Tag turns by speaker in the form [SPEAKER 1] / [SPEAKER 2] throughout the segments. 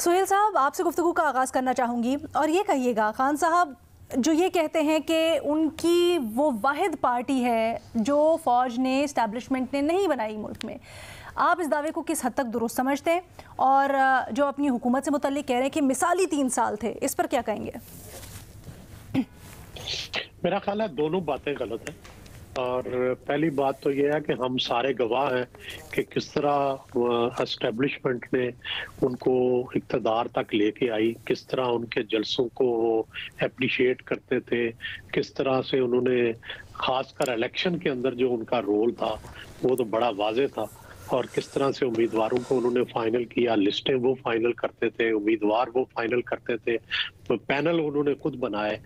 [SPEAKER 1] सुहेल साहब, आपसे गुफ्तगू का आगाज़ करना चाहूँगी और ये कहिएगा, खान साहब जो ये कहते हैं कि उनकी वो वाहिद पार्टी है जो फ़ौज ने, इस्टेब्लिशमेंट ने नहीं बनाई मुल्क में, आप इस दावे को किस हद तक दुरुस्त समझते हैं? और जो अपनी हुकूमत से मुतल्लिक कह रहे हैं कि मिसाली 3 साल थे, इस पर क्या कहेंगे?
[SPEAKER 2] मेरा ख्याल है दोनों बातें गलत हैं। और पहली बात तो यह है कि हम सारे गवाह हैं कि किस तरह एस्टेब्लिशमेंट ने उनको इक़्तिदार तक लेके आई, किस तरह उनके जलसों को वो एप्रिशिएट करते थे, किस तरह से उन्होंने खासकर इलेक्शन के अंदर जो उनका रोल था वो तो बड़ा वाज़ेह था। और किस तरह से उम्मीदवारों को उन्होंने फाइनल किया, लिस्टें वो फाइनल करते थे, उम्मीदवार वो फाइनल करते थे, तो पैनल उन्होंने खुद बनाए,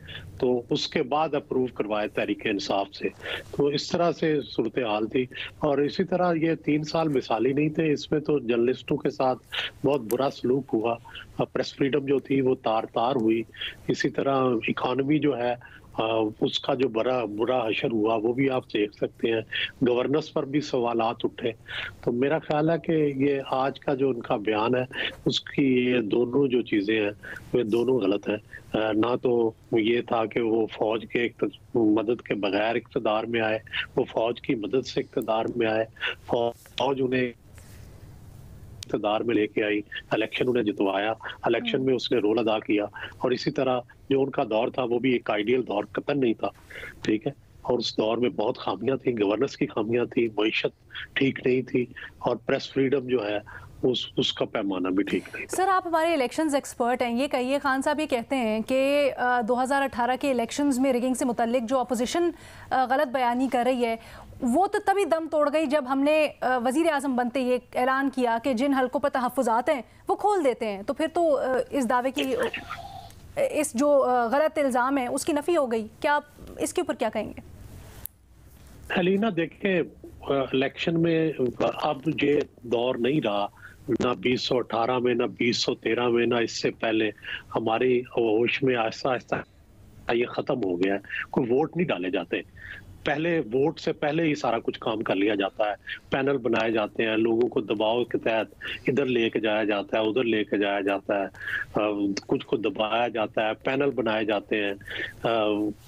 [SPEAKER 2] तो उसके बाद अप्रूव करवाए तहरीक इंसाफ से। तो इस तरह से सूरत हाल थी। और इसी तरह ये 3 साल मिसाली नहीं थे, इसमें तो जर्नलिस्टों के साथ बहुत बुरा सलूक हुआ, प्रेस फ्रीडम जो थी वो तार तार हुई। इसी तरह इकानमी जो है उसका जो बुरा हशर हुआ वो भी आप देख सकते हैं। गवर्नेंस पर भी सवालात उठे। तो मेरा ख्याल है कि ये आज का जो उनका बयान है उसकी ये दोनों जो चीज़ें हैं वे दोनों गलत हैं। ना तो ये था कि वो फौज के मदद के बगैर इक़्तिदार में आए, वो फौज की मदद से इक़्तिदार में आए, फौज उन्हें इक़्तिदार में लेके आई, इलेक्शन उन्हें जितवाया, इलेक्शन में उसने रोल अदा किया। और इसी तरह जो उनका दौर था वो भी एक आइडियल दौर कतई नहीं था, ठीक है। और उस दौर में बहुत खामियां थी, गवर्नेंस की खामियां थी, मईशत ठीक नहीं थी, और प्रेस फ्रीडम जो है उसका पैमाना भी ठीक नहीं था।
[SPEAKER 1] सर, आप हमारे इलेक्शंस एक्सपर्ट हैं, ये कहिए, खान साहब ये कहते हैं कि 2018 के इलेक्शंस में रिगिंग से मुतल्लिक जो अपोजिशन गलत बयानी कर रही है वो तो तभी दम तोड़ गई जब हमने वज़ीर आज़म बनते ये ऐलान किया कि जिन हलकों पर तहफ़्फ़ुज़ात हैं वो खोल देते हैं। तो फिर तो इस दावे की, इस जो गलत इल्ज़ाम है उसकी नफ़ी हो गई। क्या आप इसके ऊपर क्या कहेंगे?
[SPEAKER 2] हलीना, देखें, इलेक्शन में अब ये दौर नहीं रहा, ना 2018 में, ना 2013 में, ना इससे पहले। हमारी होश में आहिस्ता आहिस्ता ये खत्म हो गया है। कोई वोट नहीं डाले जाते, पहले वोट से पहले ही सारा कुछ काम कर लिया जाता है। पैनल बनाए जाते हैं, लोगों को दबाव के तहत इधर लेके जाया जाता है, उधर लेके जाया जाता है, कुछ को दबाया जाता है, पैनल बनाए जाते हैं,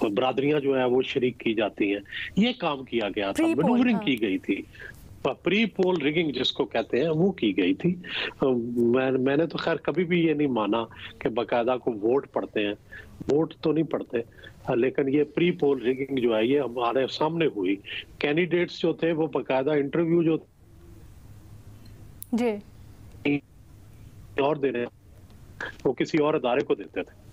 [SPEAKER 2] बरादरियां जो है वो शरीक की जाती हैं। ये काम किया गया था, मैनूवरिंग की गई थी, प्री पोल रिगिंग जिसको कहते हैं वो की गई थी। मैंने तो खैर कभी भी ये नहीं माना कि बाकायदा को वोट पड़ते हैं, वोट तो नहीं पड़ते, लेकिन ये प्री पोल रिगिंग जो है ये हमारे सामने हुई। कैंडिडेट्स जो थे वो बाकायदा इंटरव्यू जो
[SPEAKER 1] जी
[SPEAKER 2] और दे रहे वो किसी और अदारे को देते थे।